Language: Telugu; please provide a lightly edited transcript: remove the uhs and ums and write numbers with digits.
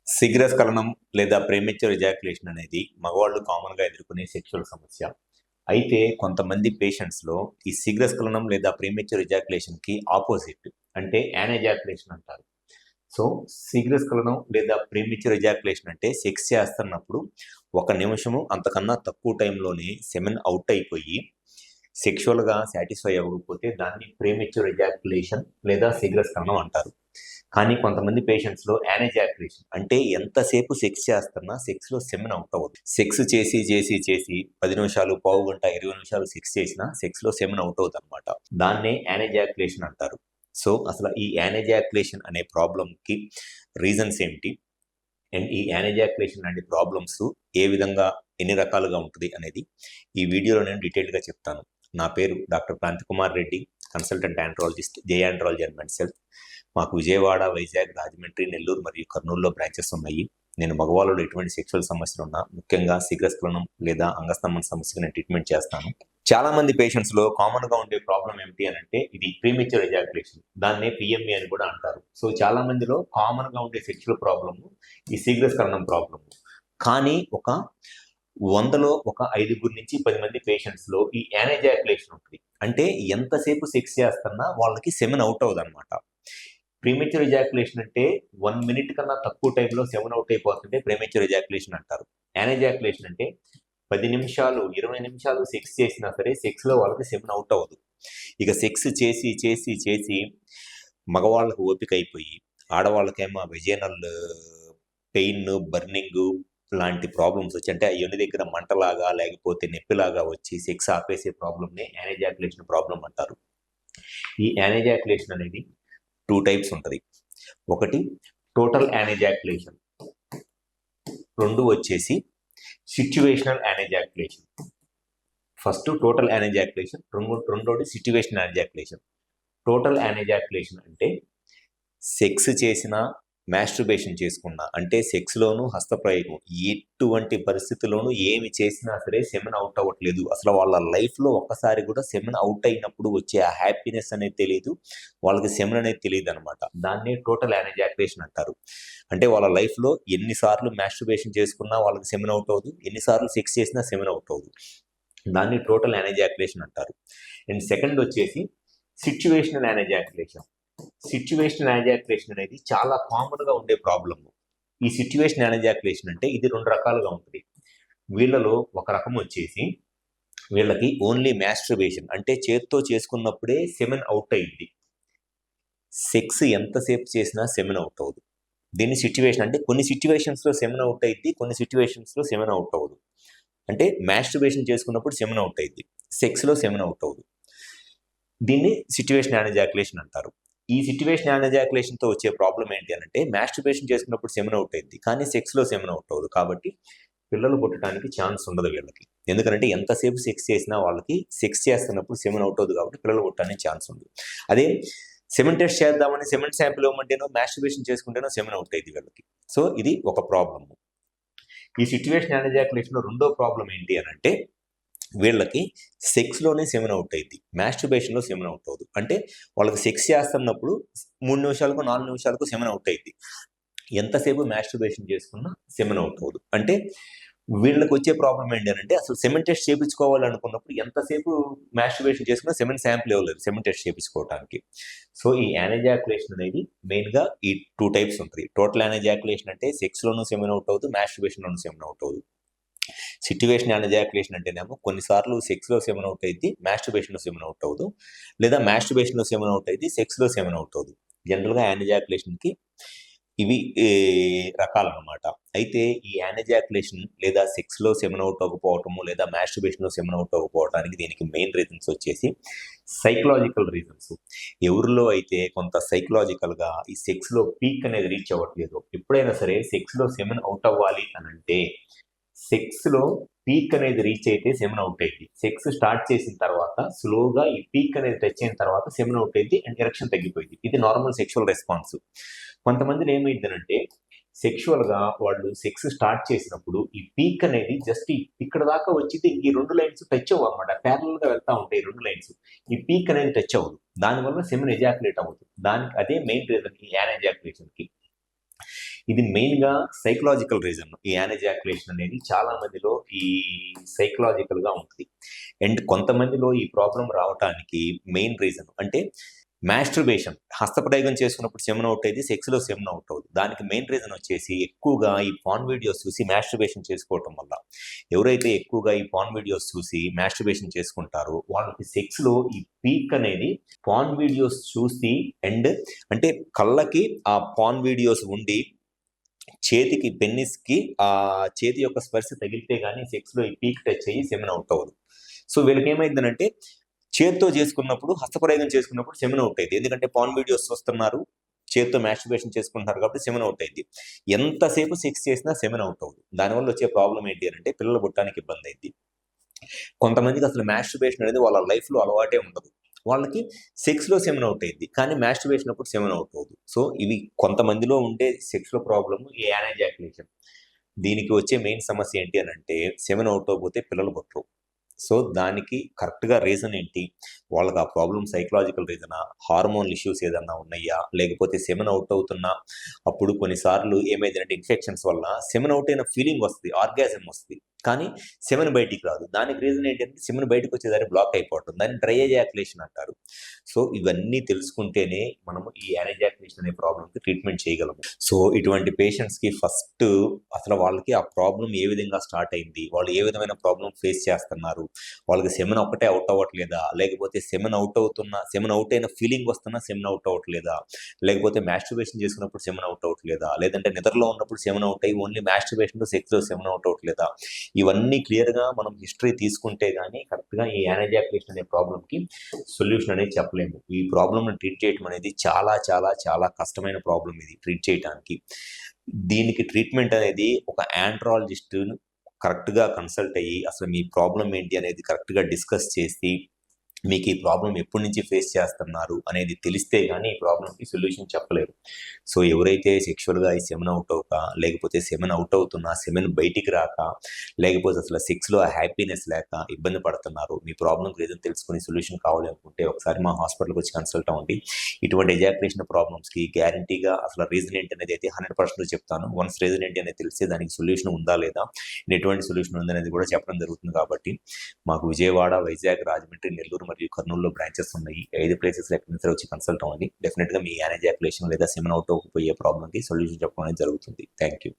శీఘ్రస్ఖలనం లేదా ప్రీమెచ్యూర్ ఎజాక్యులేషన్ అనేది మగవాళ్ళు కామన్‌గా ఎదుర్కొనే సెక్షువల్ సమస్య. అయితే కొంతమంది పేషెంట్స్‌లో ఈ శీఘ్రస్ఖలనం లేదా ప్రీమెచ్యూర్ ఎజాక్యులేషన్‌కి ఆపోజిట్ అంటే యానెజాక్యులేషన్ అంటారు. సో, శీఘ్రస్ఖలనం లేదా ప్రీమెచ్యూర్ ఎజాక్యులేషన్ అంటే సెక్స్ చేస్తున్నప్పుడు ఒక నిమిషము అంతకన్నా తక్కువ టైంలోనే సెమెన్ ఔట్ అయిపోయి సెక్షువల్‌గా సాటిస్ఫై అవ్వకపోతే దాన్ని ప్రీమెచ్యూర్ ఎజాక్యులేషన్ లేదా శీఘ్రస్ఖలనం అంటారు. కానీ కొంతమంది పేషెంట్స్‌లో యానెజాక్యులేషన్ అంటే ఎంతసేపు సెక్స్ చేస్తున్నా సెక్స్‌లో సెమెన్ ఔట్ అవ్వదు. సెక్స్ చేసి 10 నిమిషాలు, పావుగంట, 20 నిమిషాలు సెక్స్ చేసినా సెక్స్‌లో సెమెన్ ఔట్ అవుద్దనమాట. దాన్నే యానెజాక్యులేషన్ అంటారు. సో, అసలు ఈ యానెజాక్యులేషన్ అనే ప్రాబ్లమ్‌కి రీజన్స్ ఏంటి? అండ్ ఈ యానెజాక్యులేషన్ లాంటి ప్రాబ్లమ్స్ ఏ విధంగా, ఎన్ని రకాలుగా ఉంటది అనేది ఈ వీడియోలో నేను డీటెయిల్డ్‌గా చెప్తాను. నా పేరు doctor Kranthikumar Reddy, consultant andrologist, J andrology and men's health. మాకు విజయవాడ, వైజాగ్, రాజమండ్రి, నెల్లూరు మరియు కర్నూలులో బ్రాంచెస్ ఉన్నాయి. నేను మగవాళ్ళలో ఎటువంటి సెక్షువల్ సమస్యలున్నా, ముఖ్యంగా శీఘ్రస్ఖలనం లేదా అంగస్తంభన సమస్యకి నేను ట్రీట్మెంట్ చేస్తాను. చాలా మంది పేషెంట్స్‌లో కామన్‌గా ఉండే ప్రాబ్లమ్ ఏమిటి అనంటే ఇది ప్రీమెచ్యూర్ ఎజాక్యులేషన్. దాన్నే పీఎంఏ అని కూడా అంటారు. సో, చాలా మందిలో కామన్‌గా ఉండే సెక్షువల్ ప్రాబ్లమ్ ఈ శీఘ్రస్ఖలనం ప్రాబ్లమ్. కానీ ఒక 100లో ఒక 5 నుంచి 10 మంది పేషెంట్స్‌లో ఈ యానెజాక్యులేషన్ ఉంటుంది. అంటే ఎంతసేపు సెక్స్ చేస్తున్నా వాళ్ళకి సెమెన్ ఔట్ అవ్వదనమాట. ప్రీమెచ్యూర్ ఎజాక్యులేషన్ అంటే 1 మినిట్ కన్నా తక్కువ టైంలో సెమెన్ ఔట్ అయిపోతుంటే ప్రీమెచ్యూర్ ఎజాక్యులేషన్ అంటారు. యానెజాక్యులేషన్ అంటే 10 నిమిషాలు, 20 నిమిషాలు సెక్స్ చేసినా సరే సెక్స్‌లో వాళ్ళకి సెమెన్ ఔట్ అవ్వదు. ఇక సెక్స్ చేసి మగవాళ్ళకి ఓపిక అయిపోయి, ఆడవాళ్ళకేమో వెజైనల్ పెయిన్, బర్నింగు లాంటి ప్రాబ్లమ్స్ వచ్చి అంటే యోని దగ్గర మంటలాగా లేకపోతే నొప్పిలాగా వచ్చి సెక్స్ ఆపేసే ప్రాబ్లమ్‌నే యానెజాక్యులేషన్ ప్రాబ్లమ్ అంటారు. ఈ యానెజాక్యులేషన్ అనేది 2 టైప్స్ ఉంటది. ఒకటి టోటల్ యానెజాక్యులేషన్. 2 వచ్చేసి సిట్యుయేషనల్ యానెజాక్యులేషన్. ఫస్ట్ టోటల్ యానెజాక్యులేషన్, రెండోది సిట్యుయేషనల్ యానెజాక్యులేషన్. టోటల్ యానెజాక్యులేషన్ అంటే సెక్స్ చేసినా, మాస్టర్బేషన్ చేసుకున్నా అంటే సెక్స్‌లోను, హస్తప్రయోగం ఎటువంటి పరిస్థితిలోనూ ఏమి చేసినా సరే సెమెన్ ఔట్ అవ్వట్లేదు. అసలు వాళ్ళ లైఫ్‌లో ఒక్కసారి కూడా సెమెన్ ఔట్ అయినప్పుడు వచ్చే ఆ హ్యాపీనెస్ అనేది తెలీదు. వాళ్ళకి సెమెన్ అనేది తెలీదనమాట. దాన్నే టోటల్ యానెజాక్యులేషన్ అంటారు. అంటే వాళ్ళ లైఫ్‌లో ఎన్ని సార్లు మాస్టర్బేషన్ చేసుకున్నా వాళ్ళకి సెమెన్ ఔట్ అవ్వదు. ఎన్ని సార్లు సెక్స్ చేసినా సెమెన్ ఔట్ అవ్వదు. దాన్ని టోటల్ యానెజాక్యులేషన్ అంటారు. అండ్ సెకండ్ వచ్చేసి సిట్యుయేషనల్ యానెజాక్యులేషన్. సిట్యుయేషనల్ యానెజాక్యులేషన్ అనేది చాలా కామన్‌గా ఉండే ప్రాబ్లమ్. ఈ సిట్యుయేషనల్ యానెజాక్యులేషన్ అంటే ఇది 2 రకాలుగా ఉంటది. వీళ్ళలో ఒక రకం వచ్చేసి వీళ్ళకి ఓన్లీ మాస్టర్బేషన్ అంటే చేత్తో చేసుకున్నప్పుడే సెమెన్ ఔట్ అయ్యిద్ది. సెక్స్ ఎంతసేపు చేసినా సెమెన్ ఔట్ అవ్వదు. దీన్ని సిట్యుయేషన్ అంటే కొన్ని సిట్యుయేషన్స్‌లో సెమెన్ ఔట్ అయ్యిద్ది. కొన్ని సిట్యుయేషన్స్‌లో సెమెన్ ఔట్ అవ్వదు. అంటే మాస్టర్బేషన్ చేసుకున్నప్పుడు సెమెన్ ఔట్ అయ్యిద్ది. సెక్స్‌లో సెమెన్ ఔట్ అవ్వదు. దీన్ని సిట్యుయేషనల్ యానెజాక్యులేషన్ అంటారు. ఈ సిట్యుయేషనల్ యానెజాక్యులేషన్‌తో వచ్చే ప్రాబ్లమ్ ఏంటి అనంటే మాస్టర్బేషన్ చేసుకున్నప్పుడు సెమెన్ ఔట్ అయ్యిద్ది. కానీ సెక్స్‌లో సెమెన్ ఔట్ అవ్వదు. కాబట్టి పిల్లలు పుట్టడానికి ఛాన్స్ ఉండదు వీళ్ళకి. ఎందుకంటే ఎంతసేపు సెక్స్ చేసినా వాళ్ళకి సెక్స్ చేస్తున్నప్పుడు సెమెన్ ఔట్ అవ్వదు కాబట్టి పిల్లలు పుట్టడానికి ఛాన్స్ ఉండదు. అదే సెమెన్ టెస్ట్ చేద్దామని సెమెన్ శాంపిల్ ఇవ్వమంటేనో మాస్టర్బేషన్ చేసుకుంటేనో సెమెన్ ఔట్ అయ్యిద్ది వీళ్ళకి. సో, ఇది ఒక ప్రాబ్లమ్. ఈ సిట్యుయేషనల్ యానెజాక్యులేషన్‌లో రెండో ప్రాబ్లమ్ ఏంటి అనంటే వీళ్ళకి సెక్స్‌లోనే సెమెన్ ఔట్ అయ్యిద్ది. మాస్టర్బేషన్‌లో సెమెన్ ఔట్ అవ్వదు. అంటే వాళ్ళకి సెక్స్ చేస్తున్నప్పుడు 3 నిమిషాలకో, 4 నిమిషాలకో సెమెన్ ఔట్ అయ్యిద్ది. ఎంతసేపు మాస్టర్బేషన్ చేసుకున్నా సెమెన్ ఔట్ అవ్వదు. అంటే వీళ్ళకొచ్చే ప్రాబ్లమ్ ఏంటి అనంటే అసలు సెమెన్ టెస్ట్ చేపించుకోవాలనుకున్నప్పుడు ఎంతసేపు మాస్టర్బేషన్ చేసుకున్నా సెమెన్ శాంపిల్ ఇవ్వలేరు సెమెన్ టెస్ట్ చేపించుకోవటానికి. సో, ఈ యానెజాక్యులేషన్ అనేది మెయిన్‌గా ఈ 2 టైప్స్ ఉంటది. టోటల్ యానెజాక్యులేషన్ అంటే సెక్స్‌లోనూ సెమెన్ ఔట్ అవ్వదు. మాస్టర్బేషన్‌లోనూ సెమెన్ ఔట్ అవ్వదు. సిట్యుయేషనల్ యానెజాక్యులేషన్ అంటేనేమో కొన్నిసార్లు సెక్స్‌లో సెమెన్ ఔట్ అయ్యిద్ది. మాస్టర్బేషన్‌లో సెమెన్ ఔట్ అవ్వదు. లేదా మాస్టర్బేషన్‌లో సెమెన్ ఔట్ అయ్యిద్ది. సెక్స్‌లో సెమెన్ ఔట్ అవ్వదు. జనరల్‌గా యానెజాక్యులేషన్‌కి ఇవి రకాలనమాట. అయితే ఈ యానెజాక్యులేషన్ లేదా సెక్స్‌లో సెమెన్ ఔట్ అవ్వకపోవటము, లేదా మాస్టర్బేషన్‌లో సెమెన్ ఔట్ అవ్వకపోవటానికి దీనికి మెయిన్ రీజన్స్ వచ్చేసి సైకలాజికల్ రీజన్స్. ఎవరిలో అయితే కొంత సైకలాజికల్‌గా ఈ సెక్స్‌లో పీక్ అనేది రీచ్ అవ్వట్లేదో, ఎప్పుడైనా సరే సెక్స్‌లో సెమెన్ ఔట్ అవ్వాలి అనంటే సెక్స్‌లో పీక్ అనేది రీచ్ అయితే సెమెన్ ఔట్ అయ్యిద్ది. సెక్స్ స్టార్ట్ చేసిన తర్వాత స్లోగా ఈ పీక్ అనేది టచ్ అయిన తర్వాత సెమెన్ ఔట్ అయ్యిద్ది అండ్ ఎరెక్షన్ తగ్గిపోయిద్ది. ఇది నార్మల్ సెక్షువల్ రెస్పాన్స్. కొంతమందిలో ఏమైద్దినంటే సెక్షువల్‌గా వాళ్ళు సెక్స్ స్టార్ట్ చేసినప్పుడు ఈ పీక్ అనేది జస్ట్ ఇక్కడ దాకా వచ్చిద్ది. ఈ 2 లైన్స్ టచ్ అవ్వవనమాట. ప్యారలల్‌గా వెళ్తా ఉంటాయి ఈ 2 లైన్స్. ఈ పీక్ అనేది టచ్ అవ్వదు. దానివల్ల సెమెన్ ఎజాక్యులేట్ అవ్వదు. దానికి అదే మెయిన్ రీజన్ ఈ యానెజాక్యులేషన్‌కి. ఇది మెయిన్‌గా సైకలాజికల్ రీజన్. ఈ యానోజాక్యులేషన్ అనేది చాలా మందిలో ఈ సైకలాజికల్‌గా ఉంటది. అండ్ కొంతమందిలో ఈ ప్రాబ్లమ్ రావటానికి మెయిన్ రీజన్ అంటే మాస్టర్బేషన్. హస్తప్రయోగం చేసుకున్నప్పుడు సెమెన్ ఔట్ అయ్యిద్ది. సెక్స్‌లో సెమెన్ ఔట్ అవ్వదు. దానికి మెయిన్ రీజన్ వచ్చేసి ఎక్కువగా ఈ పార్న్ వీడియోస్ చూసి మాస్టర్బేషన్ చేసుకోవటం వల్ల. ఎవరైతే ఎక్కువగా ఈ పార్న్ వీడియోస్ చూసి మాస్టర్బేషన్ చేసుకుంటారో వాళ్ళకి సెక్స్‌లో ఈ పీక్ అనేది పార్న్ వీడియోస్ చూసి అండ్ అంటే కళ్ళకి ఆ పార్న్ వీడియోస్ ఉండి చేతికి పెన్నిస్‌కి చేతి యొక్క స్పర్శ తగిలితే గాని సెక్స్‌లో ఈ పీక్ టచ్ అయ్యి సెమెన్ ఔట్ అవ్వదు. సో వీళ్ళకేమైందనంటే చేత్తో చేసుకున్నప్పుడు హస్తప్రయోగం చేసుకున్నప్పుడు సెమెన్ ఔట్ అయ్యిద్ది. ఎందుకంటే పార్న్ వీడియోస్ చూస్తున్నారు. చేత్తో మాస్టర్బేషన్ చేసుకుంటున్నారు కాబట్టి సెమెన్ ఔట్ అయ్యిద్ది. ఎంతసేపు సెక్స్ చేసినా సెమెన్ ఔట్ అవ్వదు. దానివల్ల వచ్చే ప్రాబ్లమ్ ఏంటి అనంటే పిల్లలు పుట్టడానికి ఇబ్బంది అయ్యిద్ది. కొంతమందికి అసలు మాస్టర్బేషన్ అనేది వాళ్ళ లైఫ్‌లో అలవాటే ఉండదు. వాళ్ళకి సెక్స్‌లో సెమెన్ ఔట్ అయ్యిద్ది. కానీ మాస్టర్బేషన్ అప్పుడు సెమెన్ ఔట్ అవ్వదు. సో ఇవి కొంతమందిలో ఉండే సెక్స్‌లో ప్రాబ్లమ్ ఈ యానోజాక్యులేషన్. దీనికి వచ్చే మెయిన్ సమస్య ఏంటి అనంటే సెమెన్ ఔట్ అవ్వకపోతే పిల్లలు పుట్టరు. సో దానికి కరెక్ట్‌గా రీజన్ ఏంటి? వాళ్ళకి ఆ ప్రాబ్లమ్ సైకలాజికల్ రీజనా? హార్మోనల్ ఇష్యూస్ ఏదన్నా ఉన్నాయా? లేకపోతే సెమెన్ ఔట్ అవుతున్నా అప్పుడు కొన్నిసార్లు ఏమైందంటే ఇన్ఫెక్షన్స్ వల్ల సెమెన్ ఔట్ అయిన ఫీలింగ్ వస్తది. ఆర్గాజం వస్తది. కానీ సెమెన్ బయటికి రాదు. దానికి రీజన్ ఏంటంటే సెమెన్ బయటకొచ్చేదారి బ్లాక్ అయిపోవటం. దాన్ని డ్రై ఎజాక్యులేషన్ అంటారు. సో ఇవన్నీ తెలుసుకుంటేనే మనము ఈ యానోజాక్యులేషన్ అనే ప్రాబ్లమ్‌కి ట్రీట్మెంట్ చేయగలము. సో ఇటువంటి పేషెంట్స్‌కి ఫస్ట్ అసలు వాళ్ళకి ఆ ప్రాబ్లమ్ ఏ విధంగా స్టార్ట్ అయింది? వాళ్ళు ఏ విధమైన ప్రాబ్లమ్ ఫేస్ చేస్తున్నారు? వాళ్ళకి సెమెన్ ఒక్కటే ఔట్ అవ్వట్లేదా? లేకపోతే సెమెన్ ఔట్ అయిన ఫీలింగ్ వస్తున్నా సెమెన్ ఔట్ అవ్వట్లేదా? లేకపోతే మాస్టర్బేషన్ చేసుకున్నప్పుడు సెమెన్ ఔట్ అవ్వట్లేదా? లేదంటే నిద్రలో ఉన్నప్పుడు సెమెన్ ఔట్ అయ్యి ఓన్లీ మాస్టర్బేషన్‌లో సెక్స్‌లో సెమెన్ ఔట్ అవ్వట్లేదా? ఇవన్నీ క్లియర్‌గా మనం హిస్టరీ తీసుకుంటే గాని కరెక్ట్‌గా ఈ యానోజాక్యులేషన్ అనే ప్రాబ్లమ్‌కి సొల్యూషన్ అనేది చెప్పలేము. ఈ ప్రాబ్లమ్‌ని ట్రీట్ చేయటం అనేది చాలా కష్టమైన ప్రాబ్లమ్ ఇది ట్రీట్ చేయటానికి. దీనికి ట్రీట్మెంట్ అనేది ఒక ఆండ్రాలజిస్ట్‌ని కరెక్ట్‌గా కన్సల్ట్ అయ్యి అసలు మీ ప్రాబ్లమ్ ఏంటి అనేది కరెక్ట్‌గా డిస్కస్ చేసి మీకు ఈ ప్రాబ్లమ్ ఎప్పటి నుంచి ఫేస్ చేస్తున్నారు అనేది తెలిస్తే గాని ఈ ప్రాబ్లమ్‌కి సొల్యూషన్ చెప్పలేరు. సో ఎవరైతే సెక్షువల్‌గా ఈ సెమెన్ ఔట్ అవ్వక, లేకపోతే సెమెన్ ఔట్ అవుతున్నా సెమెన్ బయటికి రాక, లేకపోతే అసలు సెక్స్‌లో హ్యాపీనెస్ లేక ఇబ్బంది పడుతున్నారు. మీ ప్రాబ్లమ్‌కి రీజన్ తెలుసుకొని సొల్యూషన్ కావాలి అనుకుంటే ఒకసారి మా హాస్పిటల్‌కి వచ్చి కన్సల్ట్ అవ్వండి. ఇటువంటి ఎజాక్యులేషన్ ప్రాబ్లమ్స్‌కి గ్యారంటీగా అసలు రీజన్ ఏంటి అనేది అయితే 100% చెప్తాను. వన్స్ రీజన్ ఏంటి అనేది తెలిస్తే దానికి సొల్యూషన్ ఉందా లేదా? ఎటువంటి సొల్యూషన్ ఉందనేది కూడా చెప్పడం జరుగుతుంది కాబట్టి మాకు విజయవాడ, వైజాగ్, రాజమండ్రి, నెల్లూరు మరియు కర్నూలులో బ్రాంచెస్ ఉన్నాయి. 5 ప్లేసెస్‌లో ఎక్కడైనా సరే వచ్చి కన్సల్ట్ అవ్వండి. డెఫినిట్‌గా మీ యానోజాక్యులేషన్ లేదా సెమెన్ ఔట్ అవ్వకపోయే ప్రాబ్లమ్‌కి సొల్యూషన్ చెప్పడం అనేది జరుగుతుంది. Thank you.